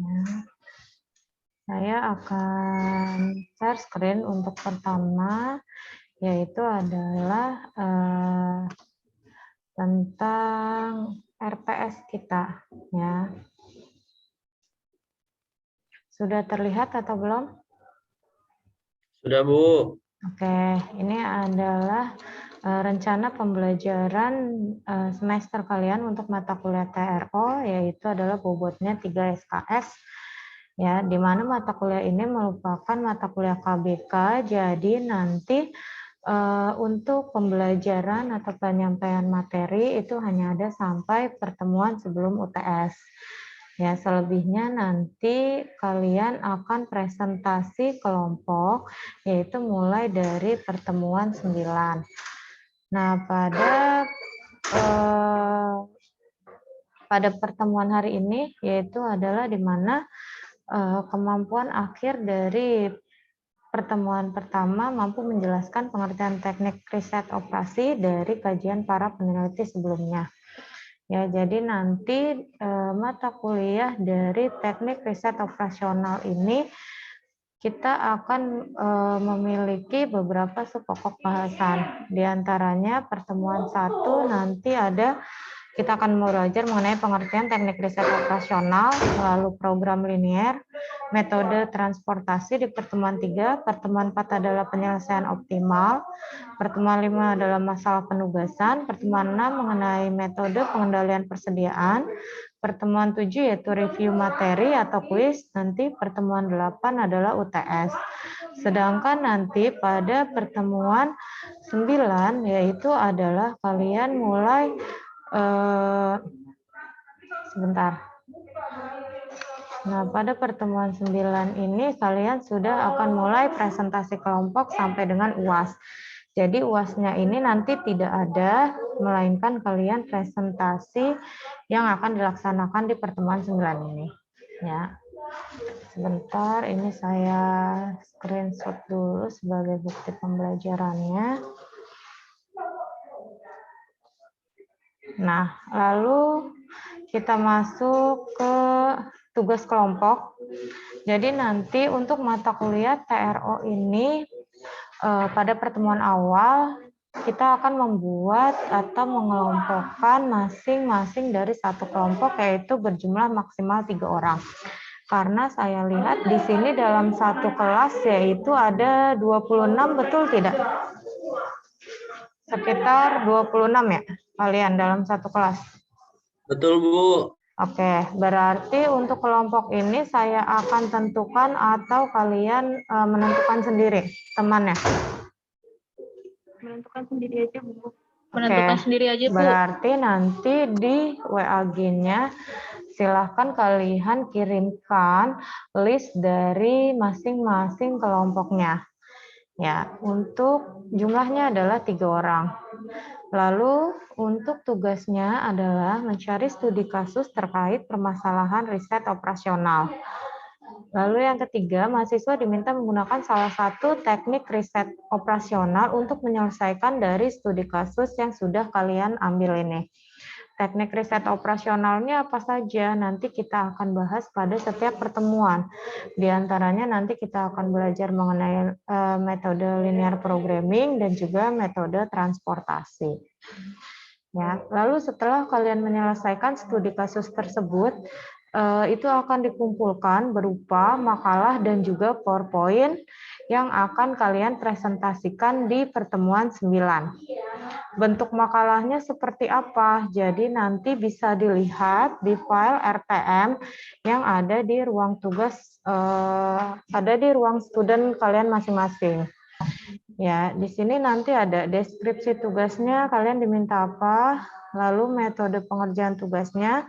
Ya. Saya akan share screen untuk pertama, yaitu adalah tentang RPS kita. Ya. Sudah terlihat atau belum? Sudah, Bu. Oke, ini adalah rencana pembelajaran semester kalian untuk mata kuliah TRO, yaitu adalah bobotnya 3 SKS. Ya, di mana mata kuliah ini merupakan mata kuliah KBK, jadi nanti untuk pembelajaran atau penyampaian materi itu hanya ada sampai pertemuan sebelum UTS. Ya, selebihnya nanti kalian akan presentasi kelompok, yaitu mulai dari pertemuan 9. Nah, pada pertemuan hari ini, yaitu adalah di mana kemampuan akhir dari pertemuan pertama mampu menjelaskan pengertian teknik riset operasi dari kajian para peneliti sebelumnya. Ya, jadi nanti mata kuliah dari teknik riset operasional ini kita akan memiliki beberapa subpokok bahasan. Di antaranya pertemuan 1 nanti kita akan belajar mengenai pengertian teknik riset operasional, lalu program linier, metode transportasi di pertemuan 3, pertemuan 4 adalah penyelesaian optimal, pertemuan 5 adalah masalah penugasan, pertemuan 6 mengenai metode pengendalian persediaan, pertemuan 7 yaitu review materi atau kuis, nanti pertemuan 8 adalah UTS. Sedangkan nanti pada pertemuan 9 yaitu adalah kalian mulai sebentar. Nah, pada pertemuan 9 ini kalian sudah akan mulai presentasi kelompok sampai dengan UAS. Jadi UAS-nya ini nanti tidak ada, melainkan kalian presentasi yang akan dilaksanakan di pertemuan 9 ini. Ya. Sebentar, ini saya screenshot dulu sebagai bukti pembelajarannya. Nah, lalu kita masuk ke tugas kelompok. Jadi nanti untuk mata kuliah TRO ini pada pertemuan awal kita akan membuat atau mengelompokkan masing-masing dari satu kelompok, yaitu berjumlah maksimal 3 orang. Karena saya lihat di sini dalam satu kelas yaitu ada 26, betul tidak? Sekitar 26 ya kalian dalam satu kelas. Betul, Bu. Oke, berarti untuk kelompok ini saya akan tentukan atau kalian menentukan sendiri temannya? Menentukan sendiri aja, Bu. Menentukan sendiri aja, Bu. Berarti nanti di WA-nya silahkan kalian kirimkan list dari masing-masing kelompoknya. Ya, untuk jumlahnya adalah 3 orang. Lalu untuk tugasnya adalah mencari studi kasus terkait permasalahan riset operasional. Lalu yang ketiga, mahasiswa diminta menggunakan salah satu teknik riset operasional untuk menyelesaikan dari studi kasus yang sudah kalian ambil ini. Teknik riset operasionalnya apa saja? Nanti kita akan bahas pada setiap pertemuan. Di antaranya nanti kita akan belajar mengenai metode linear programming dan juga metode transportasi. Ya, lalu setelah kalian menyelesaikan studi kasus tersebut, itu akan dikumpulkan berupa makalah dan juga PowerPoint yang akan kalian presentasikan di pertemuan 9. Bentuk makalahnya seperti apa? Jadi nanti bisa dilihat di file RTM yang ada di ruang tugas, ada di ruang student kalian masing-masing. Ya, di sini nanti ada deskripsi tugasnya, kalian diminta apa, lalu metode pengerjaan tugasnya,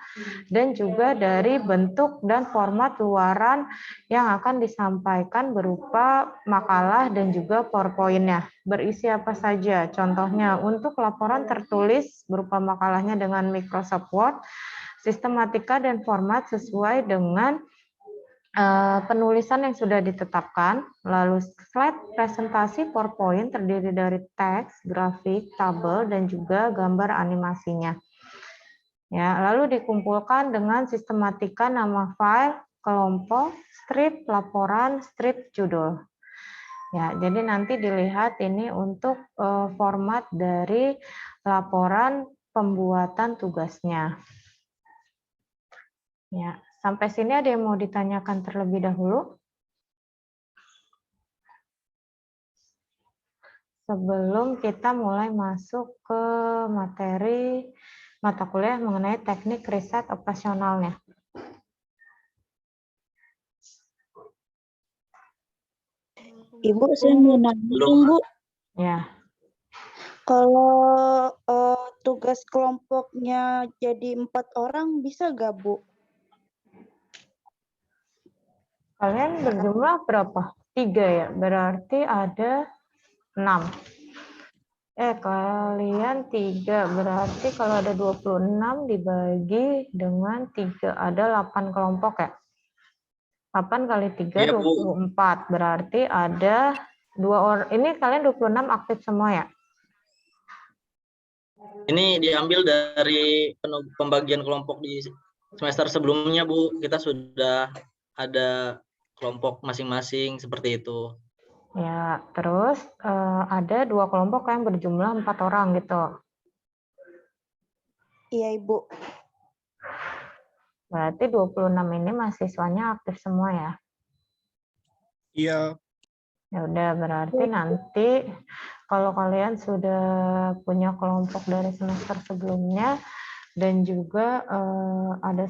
dan juga dari bentuk dan format luaran yang akan disampaikan berupa makalah dan juga PowerPoint-nya. Berisi apa saja? Contohnya, untuk laporan tertulis berupa makalahnya dengan Microsoft Word, sistematika dan format sesuai dengan penulisan yang sudah ditetapkan, lalu slide presentasi PowerPoint terdiri dari teks, grafik, tabel, dan juga gambar animasinya. Ya, lalu dikumpulkan dengan sistematika nama file, kelompok, strip, laporan, strip, judul. Ya, jadi nanti dilihat ini untuk format dari laporan pembuatan tugasnya. Ya, sampai sini ada yang mau ditanyakan terlebih dahulu? Sebelum kita mulai masuk ke materi mata kuliah mengenai teknik riset operasionalnya. Ibu, saya mau nanya Belum. dong, Bu. Ya, Kalau tugas kelompoknya jadi 4 orang, bisa nggak, Bu? kalian berjumlah berapa? 3 ya, berarti ada 6. Kalian 3, berarti kalau ada 26 dibagi dengan 3, ada 8 kelompok ya? 8 kali 3, Iya, Bu. 24, berarti ada 2 orang. Ini kalian 26 aktif semua ya? Ini diambil dari pembagian kelompok di semester sebelumnya, Bu. Kita sudah ada kelompok masing-masing seperti itu. Ya, terus ada 2 kelompok yang berjumlah 4 orang gitu. Iya, Ibu. Berarti 26 ini mahasiswanya aktif semua ya? Iya. Ya udah, berarti nanti kalau kalian sudah punya kelompok dari semester sebelumnya dan juga ada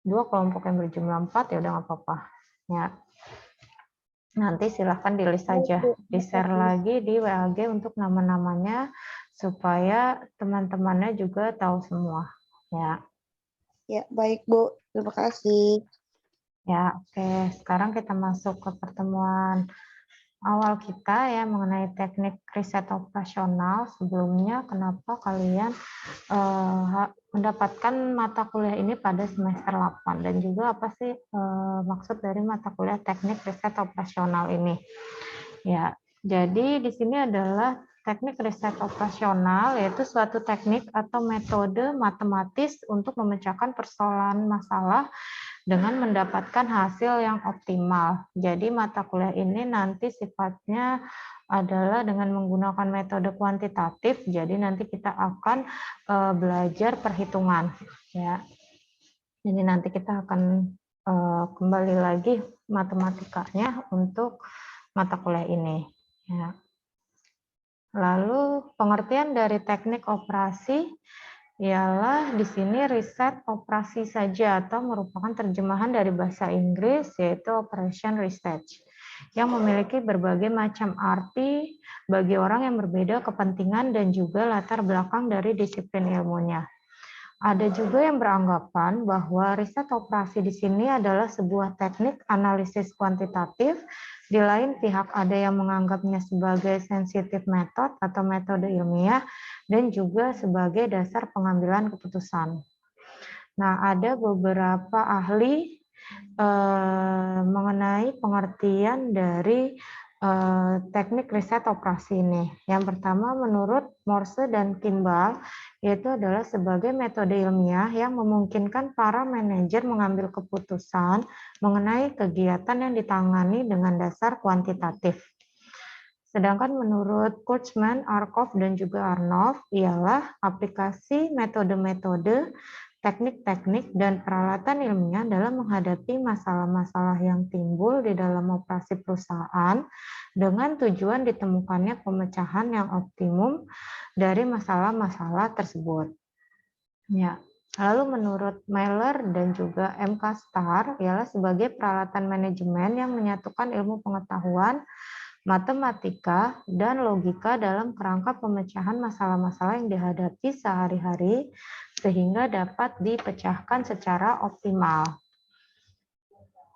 2 kelompok yang berjumlah 4, ya udah nggak apa-apa. Ya. Nanti silahkan di-list saja, di-share lagi di WAG untuk nama-namanya supaya teman-temannya juga tahu semua. Ya. Ya, baik, Bu. Terima kasih. Ya, oke. Sekarang kita masuk ke pertemuan awal kita ya mengenai teknik riset operasional. Sebelumnya, kenapa kalian mendapatkan mata kuliah ini pada semester 8 dan juga apa sih maksud dari mata kuliah teknik riset operasional ini? Ya, jadi di sini adalah teknik riset operasional, yaitu suatu teknik atau metode matematis untuk memecahkan persoalan masalah dengan mendapatkan hasil yang optimal. Jadi mata kuliah ini nanti sifatnya adalah dengan menggunakan metode kuantitatif. Jadi nanti kita akan belajar perhitungan, ya. Jadi nanti kita akan kembali lagi matematikanya untuk mata kuliah ini. Ya. Lalu pengertian dari teknik operasi ialah di sini riset operasi saja atau merupakan terjemahan dari bahasa Inggris yaitu operation research yang memiliki berbagai macam arti bagi orang yang berbeda kepentingan dan juga latar belakang dari disiplin ilmunya. Ada juga yang beranggapan bahwa riset operasi di sini adalah sebuah teknik analisis kuantitatif. Di lain pihak ada yang menganggapnya sebagai sensitive method atau metode ilmiah dan juga sebagai dasar pengambilan keputusan. Nah, ada beberapa ahli mengenai pengertian dari teknik riset operasi ini. Yang pertama, menurut Morse dan Kimball, yaitu adalah sebagai metode ilmiah yang memungkinkan para manajer mengambil keputusan mengenai kegiatan yang ditangani dengan dasar kuantitatif. Sedangkan menurut Kurtzman, Arkoff, dan juga Arnold, ialah aplikasi metode-metode, teknik-teknik, dan peralatan ilmiah dalam menghadapi masalah-masalah yang timbul di dalam operasi perusahaan dengan tujuan ditemukannya pemecahan yang optimum dari masalah-masalah tersebut. Ya. Lalu menurut Mailer dan juga MK Star ialah sebagai peralatan manajemen yang menyatukan ilmu pengetahuan, matematika, dan logika dalam kerangka pemecahan masalah-masalah yang dihadapi sehari-hari sehingga dapat dipecahkan secara optimal.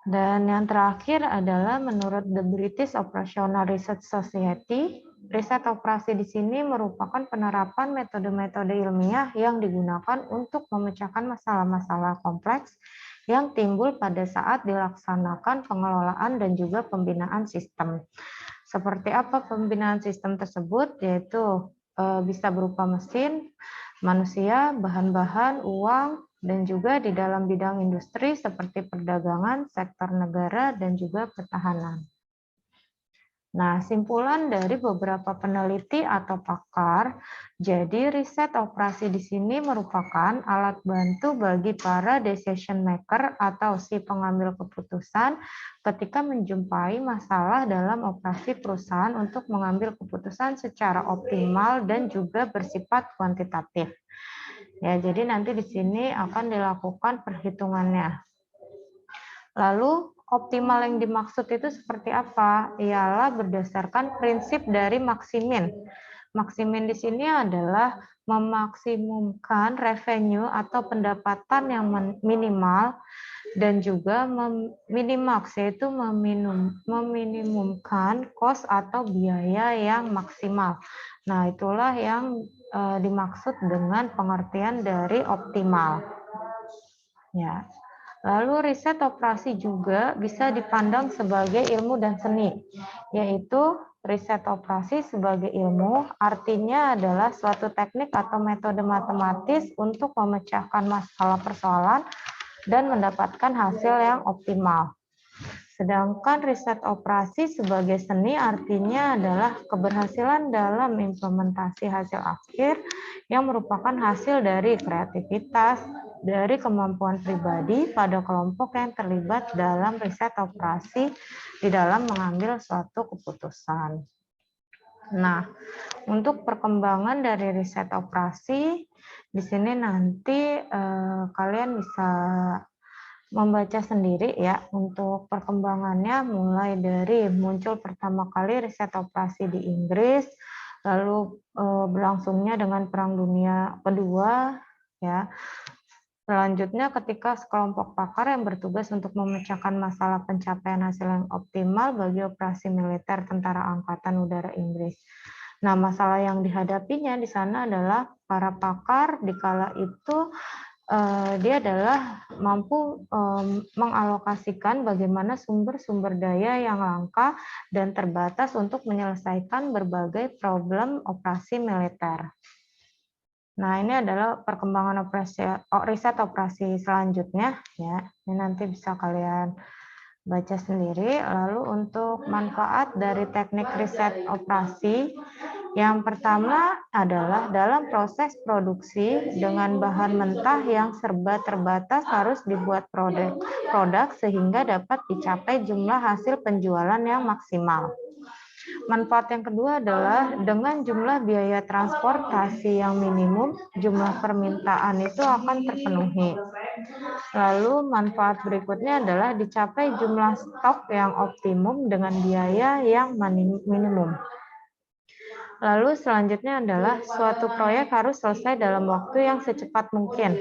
Dan yang terakhir adalah menurut The British Operational Research Society, riset operasi di sini merupakan penerapan metode-metode ilmiah yang digunakan untuk memecahkan masalah-masalah kompleks yang timbul pada saat dilaksanakan pengelolaan dan juga pembinaan sistem. Seperti apa pembinaan sistem tersebut? Yaitu bisa berupa mesin, manusia, bahan-bahan, uang, dan juga di dalam bidang industri seperti perdagangan, sektor negara, dan juga pertahanan. Nah, simpulan dari beberapa peneliti atau pakar, jadi riset operasi di sini merupakan alat bantu bagi para decision maker atau si pengambil keputusan ketika menjumpai masalah dalam operasi perusahaan untuk mengambil keputusan secara optimal dan juga bersifat kuantitatif. Ya, jadi nanti di sini akan dilakukan perhitungannya. Lalu optimal yang dimaksud itu seperti apa? Ialah berdasarkan prinsip dari Maximin. Maximin di sini adalah memaksimumkan revenue atau pendapatan yang minimal dan juga minimaks, yaitu meminimumkan cost atau biaya yang maksimal. Nah, itulah yang dimaksud dengan pengertian dari optimal. Ya. Lalu riset operasi juga bisa dipandang sebagai ilmu dan seni, yaitu riset operasi sebagai ilmu artinya adalah suatu teknik atau metode matematis untuk memecahkan masalah persoalan dan mendapatkan hasil yang optimal. Sedangkan riset operasi sebagai seni artinya adalah keberhasilan dalam implementasi hasil akhir yang merupakan hasil dari kreativitas, dari kemampuan pribadi pada kelompok yang terlibat dalam riset operasi di dalam mengambil suatu keputusan. Nah, untuk perkembangan dari riset operasi, di sini nanti kalian bisa membaca sendiri ya untuk perkembangannya, mulai dari muncul pertama kali riset operasi di Inggris, lalu berlangsungnya dengan Perang Dunia Kedua, ya. Selanjutnya ketika sekelompok pakar yang bertugas untuk memecahkan masalah pencapaian hasil yang optimal bagi operasi militer Tentara Angkatan Udara Inggris. Nah, masalah yang dihadapinya di sana adalah para pakar di kala itu dia adalah mampu mengalokasikan bagaimana sumber-sumber daya yang langka dan terbatas untuk menyelesaikan berbagai problem operasi militer. Nah, ini adalah perkembangan riset operasi selanjutnya ya. Ini nanti bisa kalian baca sendiri. Lalu untuk manfaat dari teknik riset operasi, yang pertama adalah dalam proses produksi dengan bahan mentah yang serba terbatas harus dibuat produk sehingga dapat dicapai jumlah hasil penjualan yang maksimal. Manfaat yang kedua adalah dengan jumlah biaya transportasi yang minimum, jumlah permintaan itu akan terpenuhi. Lalu manfaat berikutnya adalah dicapai jumlah stok yang optimum dengan biaya yang minimum. Lalu selanjutnya adalah suatu proyek harus selesai dalam waktu yang secepat mungkin.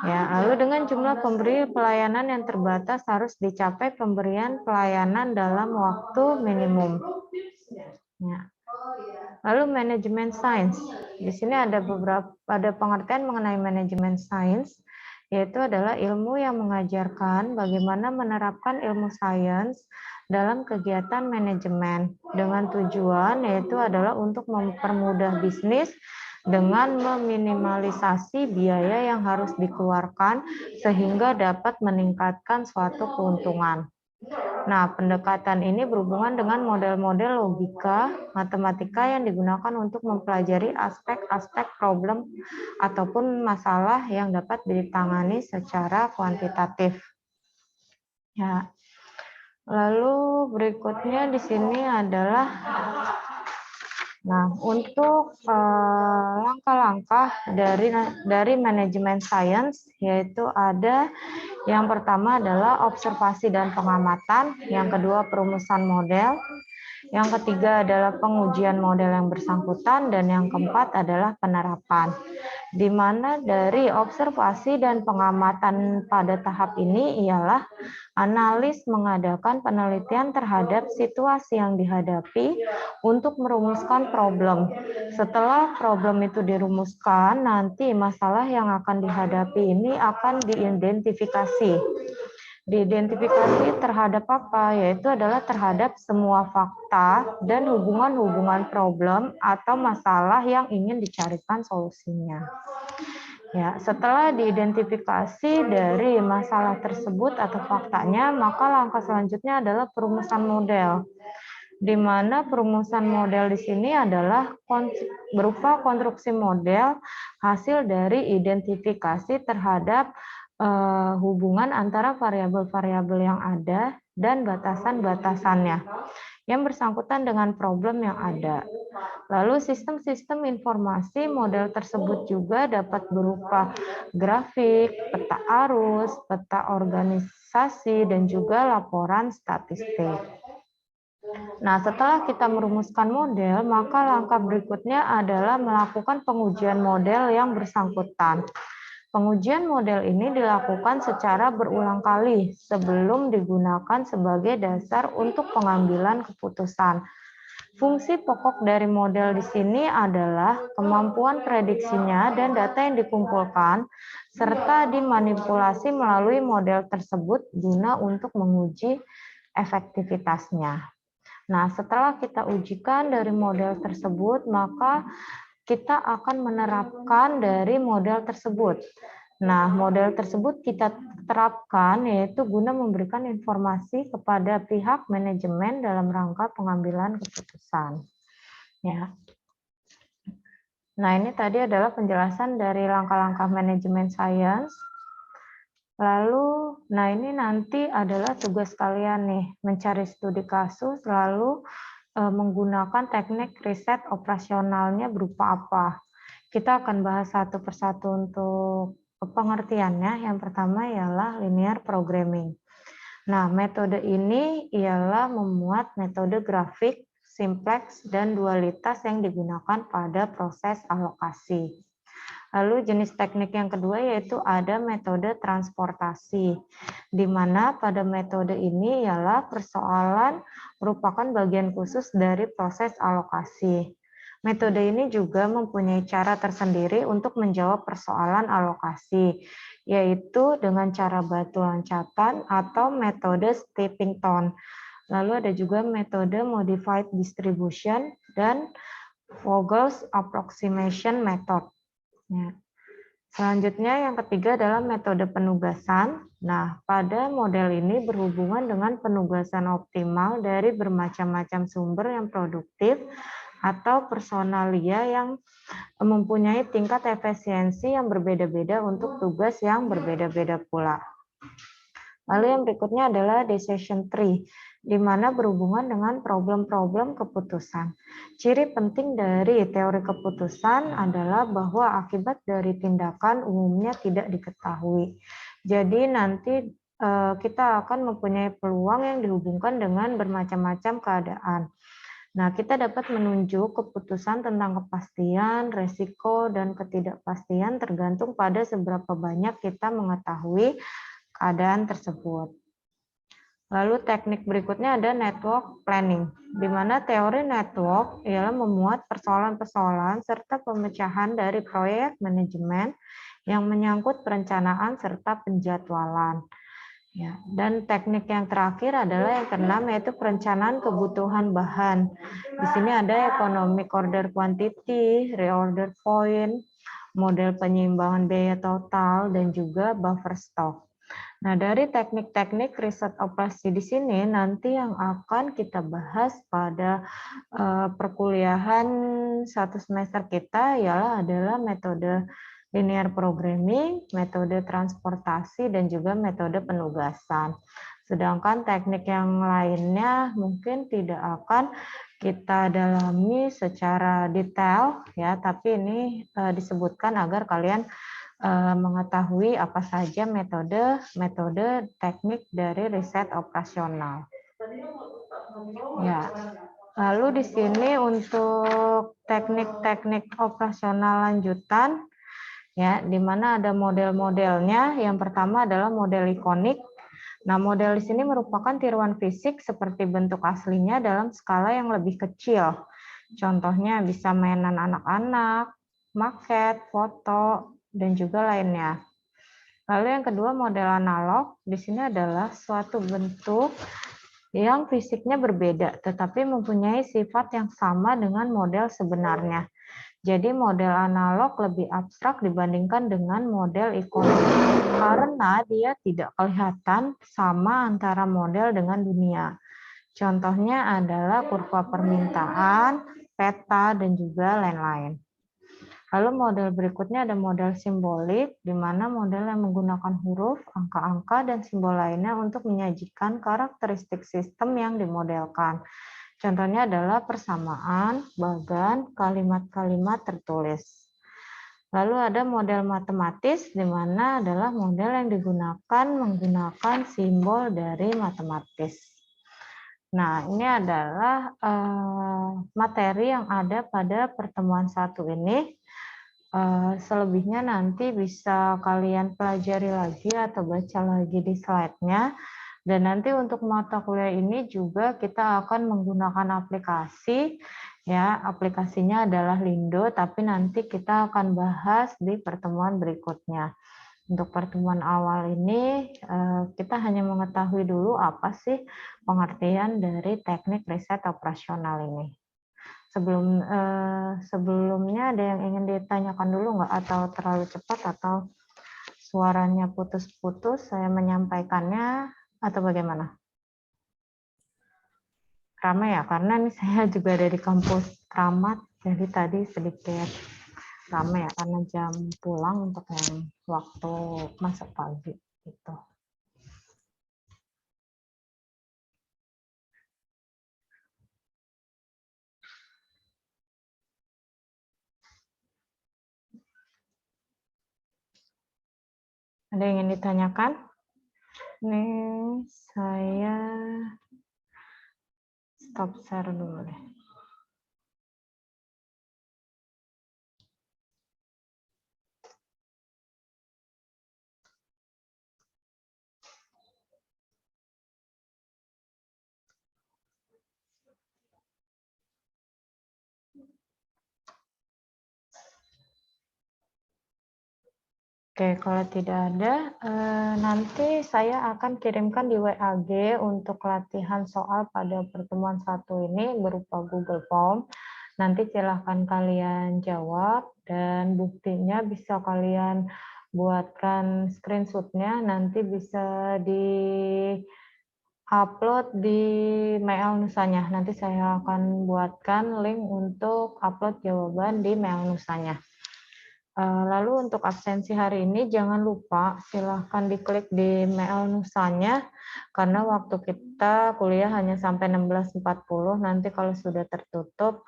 Ya, lalu dengan jumlah pemberi pelayanan yang terbatas harus dicapai pemberian pelayanan dalam waktu minimum. Ya. Lalu manajemen sains. Di sini ada pengertian mengenai manajemen sains, yaitu adalah ilmu yang mengajarkan bagaimana menerapkan ilmu sains dalam kegiatan manajemen dengan tujuan yaitu adalah untuk mempermudah bisnis dengan meminimalisasi biaya yang harus dikeluarkan sehingga dapat meningkatkan suatu keuntungan. Nah, pendekatan ini berhubungan dengan model-model logika matematika yang digunakan untuk mempelajari aspek-aspek problem ataupun masalah yang dapat ditangani secara kuantitatif. Ya. Lalu berikutnya di sini adalah untuk langkah-langkah dari manajemen sains, yaitu ada yang pertama adalah observasi dan pengamatan, yang kedua perumusan model, yang ketiga adalah pengujian model yang bersangkutan, dan yang keempat adalah penerapan. Di mana dari observasi dan pengamatan pada tahap ini ialah analis mengadakan penelitian terhadap situasi yang dihadapi untuk merumuskan problem. Setelah problem itu dirumuskan, nanti masalah yang akan dihadapi ini akan diidentifikasi. Diidentifikasi terhadap apa? Yaitu adalah terhadap semua fakta dan hubungan-hubungan problem atau masalah yang ingin dicarikan solusinya. Ya, setelah diidentifikasi dari masalah tersebut atau faktanya, maka langkah selanjutnya adalah perumusan model. Di mana perumusan model di sini adalah berupa konstruksi model hasil dari identifikasi terhadap hubungan antara variabel-variabel yang ada dan batasan-batasannya yang bersangkutan dengan problem yang ada. Lalu sistem-sistem informasi model tersebut juga dapat berupa grafik, peta arus, peta organisasi, dan juga laporan statistik. Nah, setelah kita merumuskan model, maka langkah berikutnya adalah melakukan pengujian model yang bersangkutan. Pengujian model ini dilakukan secara berulang kali sebelum digunakan sebagai dasar untuk pengambilan keputusan. Fungsi pokok dari model di sini adalah kemampuan prediksinya dan data yang dikumpulkan, serta dimanipulasi melalui model tersebut guna untuk menguji efektivitasnya. Nah, setelah kita ujikan dari model tersebut, maka kita akan menerapkan dari model tersebut. Nah, model tersebut kita terapkan yaitu guna memberikan informasi kepada pihak manajemen dalam rangka pengambilan keputusan. Ya. Nah, ini tadi adalah penjelasan dari langkah-langkah manajemen science. Lalu, nah ini nanti adalah tugas kalian nih, mencari studi kasus, lalu menggunakan teknik riset operasionalnya berupa apa. Kita akan bahas satu persatu untuk pengertiannya. Yang pertama ialah linear programming. Nah, metode ini ialah memuat metode grafik, simplex, dan dualitas yang digunakan pada proses alokasi. Lalu jenis teknik yang kedua yaitu ada metode transportasi, di mana pada metode ini ialah persoalan merupakan bagian khusus dari proses alokasi. Metode ini juga mempunyai cara tersendiri untuk menjawab persoalan alokasi, yaitu dengan cara batu loncatan atau metode stepping stone. Lalu ada juga metode modified distribution dan Vogel's approximation method. Ya. Selanjutnya yang ketiga adalah metode penugasan. Nah, pada model ini berhubungan dengan penugasan optimal dari bermacam-macam sumber yang produktif atau personalia yang mempunyai tingkat efisiensi yang berbeda-beda untuk tugas yang berbeda-beda pula. Lalu yang berikutnya adalah decision tree, di mana berhubungan dengan problem-problem keputusan. Ciri penting dari teori keputusan adalah bahwa akibat dari tindakan umumnya tidak diketahui. Jadi nanti kita akan mempunyai peluang yang dihubungkan dengan bermacam-macam keadaan. Nah, kita dapat menunjuk keputusan tentang kepastian, resiko, dan ketidakpastian tergantung pada seberapa banyak kita mengetahui keadaan tersebut. Lalu teknik berikutnya ada network planning, di mana teori network ialah memuat persoalan-persoalan serta pemecahan dari proyek manajemen yang menyangkut perencanaan serta penjadwalan. Ya, dan teknik yang terakhir adalah yang keenam yaitu perencanaan kebutuhan bahan. Di sini ada economic order quantity, reorder point, model penyeimbangan biaya total, dan juga buffer stock. Nah, dari teknik-teknik riset operasi di sini nanti yang akan kita bahas pada perkuliahan satu semester kita adalah metode linear programming, metode transportasi, dan juga metode penugasan. Sedangkan teknik yang lainnya mungkin tidak akan kita dalami secara detail ya, tapi ini disebutkan agar kalian mengetahui apa saja metode teknik dari riset operasional. Ya. Lalu di sini untuk teknik-teknik operasional lanjutan ya, di mana ada model-modelnya. Yang pertama adalah model ikonik. Nah, model di sini merupakan tiruan fisik seperti bentuk aslinya dalam skala yang lebih kecil. Contohnya bisa mainan anak-anak, maket, foto, dan juga lainnya. Lalu yang kedua model analog, di sini adalah suatu bentuk yang fisiknya berbeda, tetapi mempunyai sifat yang sama dengan model sebenarnya. Jadi model analog lebih abstrak dibandingkan dengan model ikonik, karena dia tidak kelihatan sama antara model dengan dunia. Contohnya adalah kurva permintaan, peta, dan juga lain-lain. Lalu model berikutnya ada model simbolik, di mana model yang menggunakan huruf, angka-angka, dan simbol lainnya untuk menyajikan karakteristik sistem yang dimodelkan. Contohnya adalah persamaan, bagan, kalimat-kalimat tertulis. Lalu ada model matematis, di mana adalah model yang digunakan menggunakan simbol dari matematis. Nah, ini adalah materi yang ada pada pertemuan 1 ini. Selebihnya nanti bisa kalian pelajari lagi atau baca lagi di slide-nya. Dan nanti untuk mata kuliah ini juga kita akan menggunakan aplikasi. Ya, aplikasinya adalah Lindo, tapi nanti kita akan bahas di pertemuan berikutnya. Untuk pertemuan awal ini, kita hanya mengetahui dulu apa sih pengertian dari teknik riset operasional ini. Sebelumnya ada yang ingin ditanyakan dulu nggak, atau terlalu cepat, atau suaranya putus-putus saya menyampaikannya, atau bagaimana? Ramai ya, karena ini saya juga dari kampus Kramat, jadi tadi sedikit ramai ya, karena jam pulang untuk yang waktu masuk pagi gitu. Ada yang ingin ditanyakan? Ini saya stop share dulu deh. Oke, kalau tidak ada, nanti saya akan kirimkan di WAG untuk latihan soal pada pertemuan 1 ini berupa Google Form. Nanti silahkan kalian jawab, dan buktinya bisa kalian buatkan screenshot-nya, nanti bisa di-upload di mail nusanya. Nanti saya akan buatkan link untuk upload jawaban di mail nusanya. Lalu untuk absensi hari ini jangan lupa silahkan diklik di mail nusanya, karena waktu kita kuliah hanya sampai 16.40. Nanti kalau sudah tertutup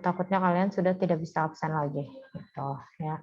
takutnya kalian sudah tidak bisa absen lagi gitu ya.